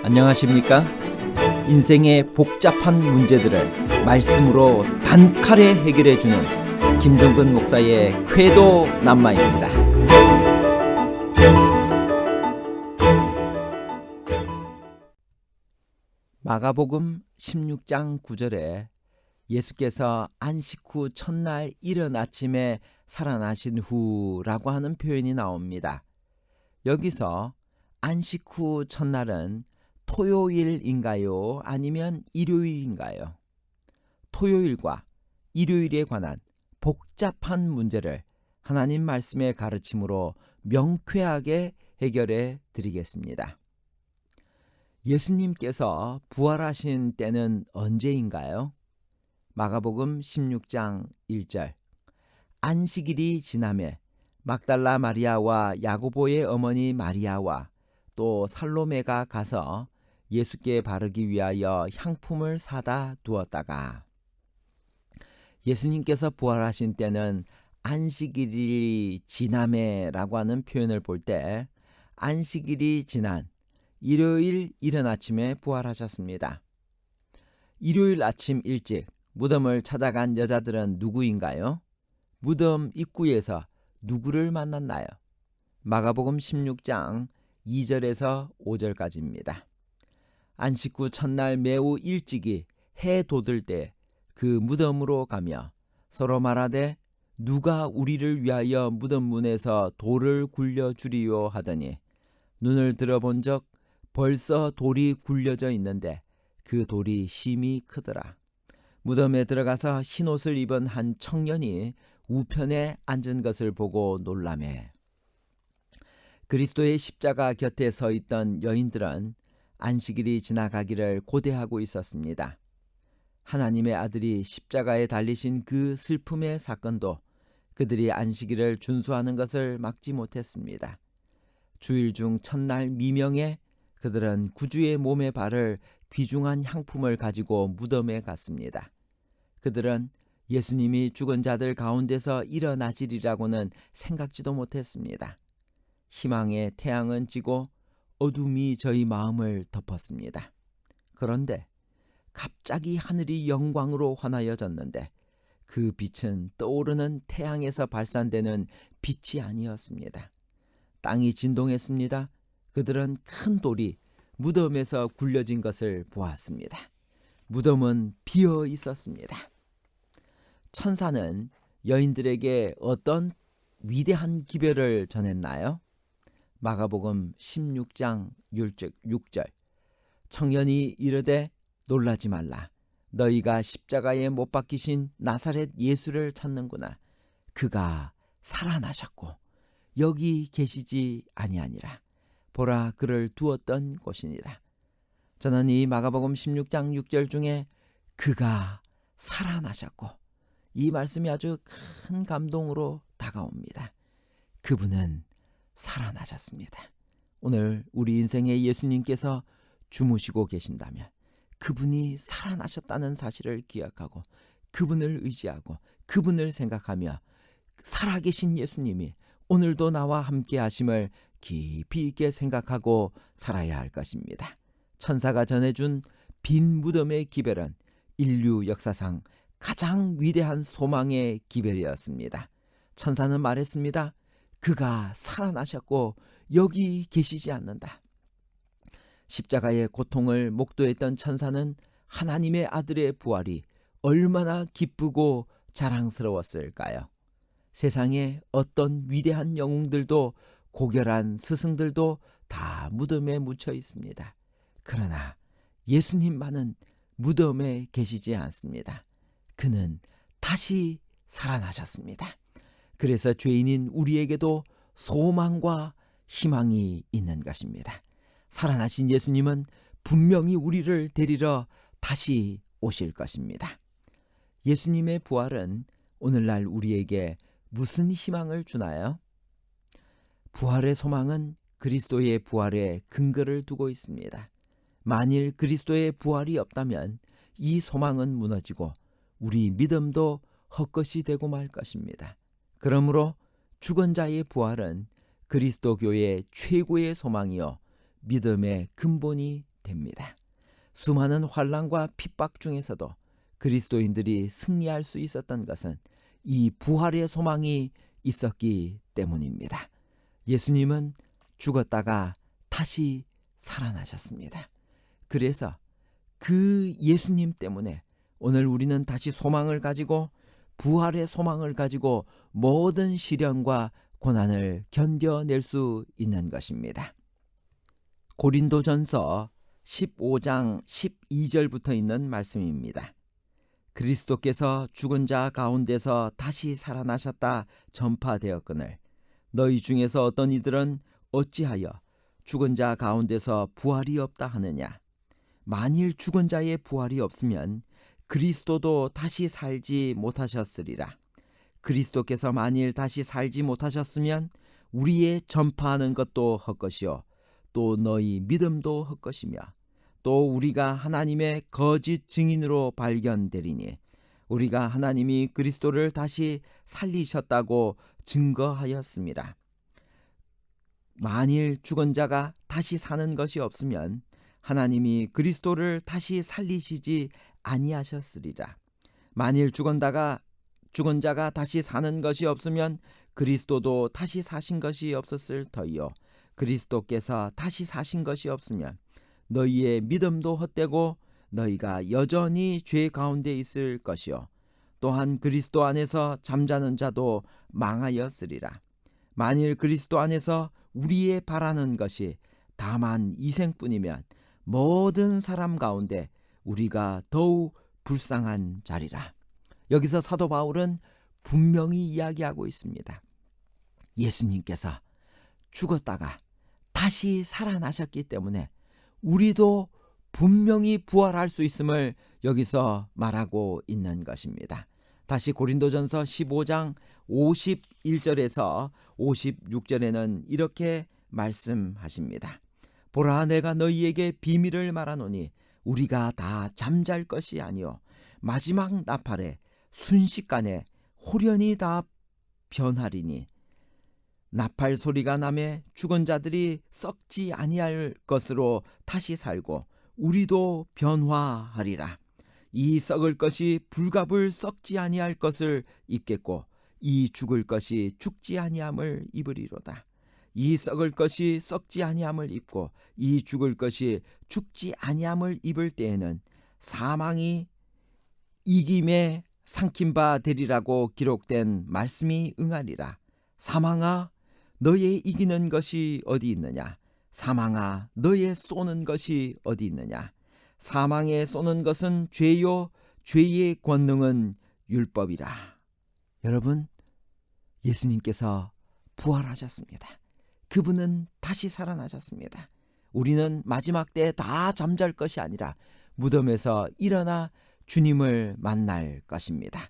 안녕하십니까? 인생의 복잡한 문제들을 말씀으로 단칼에 해결해주는 김종근 목사의 쾌도 남마입니다. 마가복음 16장 9절에 예수께서 안식 후 첫날 이른 아침에 살아나신 후라고 하는 표현이 나옵니다. 여기서 안식 후 첫날은 토요일인가요? 아니면 일요일인가요? 토요일과 일요일에 관한 복잡한 문제를 하나님 말씀의 가르침으로 명쾌하게 해결해 드리겠습니다. 예수님께서 부활하신 때는 언제인가요? 마가복음 16장 1절 안식일이 지나매 막달라 마리아와 야고보의 어머니 마리아와 또 살로메가 가서 예수께 바르기 위하여 향품을 사다 두었다가 예수님께서 부활하신 때는 안식일이 지나매라고 하는 표현을 볼 때 안식일이 지난 일요일 이른 아침에 부활하셨습니다. 일요일 아침 일찍 무덤을 찾아간 여자들은 누구인가요? 무덤 입구에서 누구를 만났나요? 마가복음 16장 2절에서 5절까지입니다. 안식 후 첫날 매우 일찍이 해 돋을 때 그 무덤으로 가며 서로 말하되 누가 우리를 위하여 무덤 문에서 돌을 굴려주리요 하더니 눈을 들어본 적 벌써 돌이 굴려져 있는데 그 돌이 심히 크더라. 무덤에 들어가서 흰옷을 입은 한 청년이 우편에 앉은 것을 보고 놀라매. 그리스도의 십자가 곁에 서 있던 여인들은 안식일이 지나가기를 고대하고 있었습니다. 하나님의 아들이 십자가에 달리신 그 슬픔의 사건도 그들이 안식일을 준수하는 것을 막지 못했습니다. 주일 중 첫날 미명에 그들은 구주의 몸에 바를 귀중한 향품을 가지고 무덤에 갔습니다. 그들은 예수님이 죽은 자들 가운데서 일어나시리라고는 생각지도 못했습니다. 희망의 태양은 지고 어둠이 저희 마음을 덮었습니다. 그런데 갑자기 하늘이 영광으로 환하여졌는데 그 빛은 떠오르는 태양에서 발산되는 빛이 아니었습니다. 땅이 진동했습니다. 그들은 큰 돌이 무덤에서 굴려진 것을 보았습니다. 무덤은 비어 있었습니다. 천사는 여인들에게 어떤 위대한 기별을 전했나요? 마가복음 16장 6절 청년이 이르되 놀라지 말라. 너희가 십자가에 못 박히신 나사렛 예수를 찾는구나. 그가 살아나셨고 여기 계시지 아니하니라. 보라 그를 두었던 곳이니라. 저는 이 마가복음 16장 6절 중에 그가 살아나셨고 이 말씀이 아주 큰 감동으로 다가옵니다. 그분은 살아나셨습니다. 오늘 우리 인생의 예수님께서 주무시고 계신다면 그분이 살아나셨다는 사실을 기억하고 그분을 의지하고 그분을 생각하며 살아계신 예수님이 오늘도 나와 함께 하심을 깊이 있게 생각하고 살아야 할 것입니다. 천사가 전해준 빈 무덤의 기별은 인류 역사상 가장 위대한 소망의 기별이었습니다. 천사는 말했습니다. 그가 살아나셨고 여기 계시지 않는다. 십자가의 고통을 목도했던 천사는 하나님의 아들의 부활이 얼마나 기쁘고 자랑스러웠을까요? 세상에 어떤 위대한 영웅들도 고결한 스승들도 다 무덤에 묻혀 있습니다. 그러나 예수님만은 무덤에 계시지 않습니다. 그는 다시 살아나셨습니다. 그래서 죄인인 우리에게도 소망과 희망이 있는 것입니다. 살아나신 예수님은 분명히 우리를 데리러 다시 오실 것입니다. 예수님의 부활은 오늘날 우리에게 무슨 희망을 주나요? 부활의 소망은 그리스도의 부활에 근거를 두고 있습니다. 만일 그리스도의 부활이 없다면 이 소망은 무너지고 우리 믿음도 헛것이 되고 말 것입니다. 그러므로 죽은 자의 부활은 그리스도교의 최고의 소망이요 믿음의 근본이 됩니다. 수많은 환난과 핍박 중에서도 그리스도인들이 승리할 수 있었던 것은 이 부활의 소망이 있었기 때문입니다. 예수님은 죽었다가 다시 살아나셨습니다. 그래서 그 예수님 때문에 오늘 우리는 다시 소망을 가지고 부활의 소망을 가지고 모든 시련과 고난을 견뎌낼 수 있는 것입니다. 고린도전서 15장 12절부터 있는 말씀입니다. 그리스도께서 죽은 자 가운데서 다시 살아나셨다 전파되었거늘 너희 중에서 어떤 이들은 어찌하여 죽은 자 가운데서 부활이 없다 하느냐. 만일 죽은 자의 부활이 없으면 그리스도도 다시 살지 못하셨으리라. 그리스도께서 만일 다시 살지 못하셨으면 우리의 전파하는 것도 헛것이요 또 너희 믿음도 헛것이며 또 우리가 하나님의 거짓 증인으로 발견되리니 우리가 하나님이 그리스도를 다시 살리셨다고 증거하였습니다. 만일 죽은 자가 다시 사는 것이 없으면 하나님이 그리스도를 다시 살리시지 아니하셨으리라. 만일 죽은 자가 다시 사는 것이 없으면 그리스도도 다시 사신 것이 없었을 터이요 그리스도께서 다시 사신 것이 없으면 너희의 믿음도 헛되고 너희가 여전히 죄 가운데 있을 것이요 또한 그리스도 안에서 잠자는 자도 망하였으리라. 만일 그리스도 안에서 우리의 바라는 것이 다만 이생뿐이면 모든 사람 가운데 우리가 더욱 불쌍한 자리라. 여기서 사도 바울은 분명히 이야기하고 있습니다. 예수님께서 죽었다가 다시 살아나셨기 때문에 우리도 분명히 부활할 수 있음을 여기서 말하고 있는 것입니다. 다시 고린도전서 15장 51절에서 56절에는 이렇게 말씀하십니다. 보라, 내가 너희에게 비밀을 말하노니 우리가 다 잠잘 것이 아니요 마지막 나팔에 순식간에 홀연히 다 변하리니 나팔 소리가 나매 죽은 자들이 썩지 아니할 것으로 다시 살고 우리도 변화하리라. 이 썩을 것이 불갑을 썩지 아니할 것을 입겠고 이 죽을 것이 죽지 아니함을 입으리로다. 이 썩을 것이 썩지 아니함을 입고 이 죽을 것이 죽지 아니함을 입을 때에는 사망이 이김에 삼킨 바 되리라고 기록된 말씀이 응하리라. 사망아, 너의 이기는 것이 어디 있느냐? 사망아, 너의 쏘는 것이 어디 있느냐? 사망에 쏘는 것은 죄요, 죄의 권능은 율법이라. 여러분, 예수님께서 부활하셨습니다. 그분은 다시 살아나셨습니다. 우리는 마지막 때 다 잠잘 것이 아니라 무덤에서 일어나 주님을 만날 것입니다.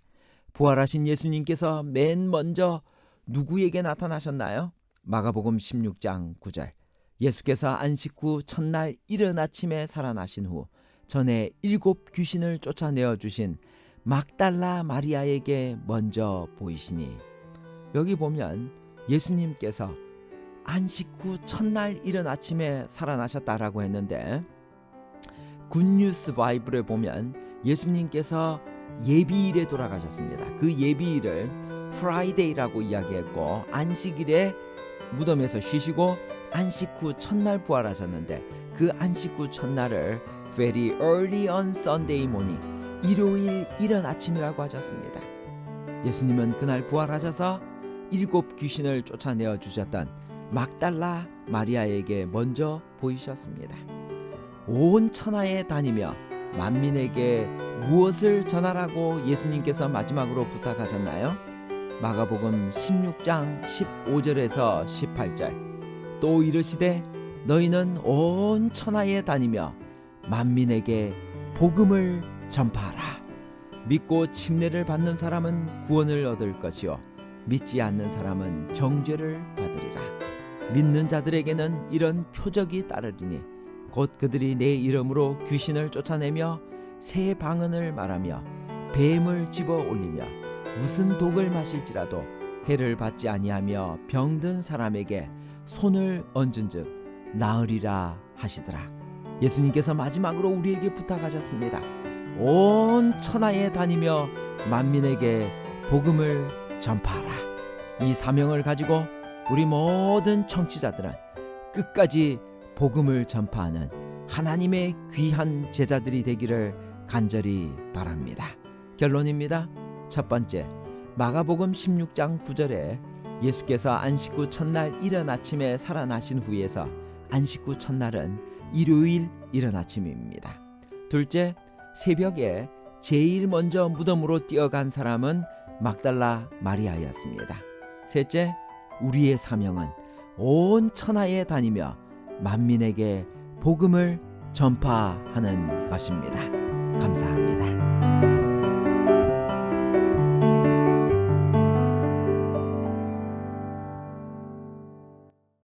부활하신 예수님께서 맨 먼저 누구에게 나타나셨나요? 마가복음 16장 9절. 예수께서 안식 후 첫날 이른 아침에 살아나신 후 전에 7 귀신을 쫓아내어 주신 막달라 마리아에게 먼저 보이시니, 여기 보면 예수님께서 안식 후 첫날 이른 아침에 살아나셨다라고 했는데 굿뉴스 바이블에 보면 예수님께서 예비일에 돌아가셨습니다. 그 예비일을 프라이데이라고 이야기했고 안식일에 무덤에서 쉬시고 안식 후 첫날 부활하셨는데 그 안식 후 첫날을 Very early on Sunday morning, 일요일 이른 아침이라고 하셨습니다. 예수님은 그날 부활하셔서 7 귀신을 쫓아내어 주셨던 막달라 마리아에게 먼저 보이셨습니다. 온 천하에 다니며 만민에게 무엇을 전하라고 예수님께서 마지막으로 부탁하셨나요? 마가복음 16장 15절에서 18절. 또 이르시되 너희는 온 천하에 다니며 만민에게 복음을 전파하라. 믿고 침례를 받는 사람은 구원을 얻을 것이요 믿지 않는 사람은 정죄를 받으리라. 믿는 자들에게는 이런 표적이 따르리니 곧 그들이 내 이름으로 귀신을 쫓아내며 새 방언을 말하며 뱀을 집어 올리며 무슨 독을 마실지라도 해를 받지 아니하며 병든 사람에게 손을 얹은즉 나으리라 하시더라. 예수님께서 마지막으로 우리에게 부탁하셨습니다. 온 천하에 다니며 만민에게 복음을 전파하라. 이 사명을 가지고 우리 모든 청취자들은 끝까지 복음을 전파하는 하나님의 귀한 제자들이 되기를 간절히 바랍니다. 결론입니다. 첫 번째, 마가복음 16장 9절에 예수께서 안식 후 첫날 이른 아침에 살아나신 후에서 안식 후 첫날은 일요일 이른 아침입니다. 둘째, 새벽에 제일 먼저 무덤으로 뛰어간 사람은 막달라 마리아였습니다. 셋째, 우리의 사명은 온 천하에 다니며 만민에게 복음을 전파하는 것입니다. 감사합니다.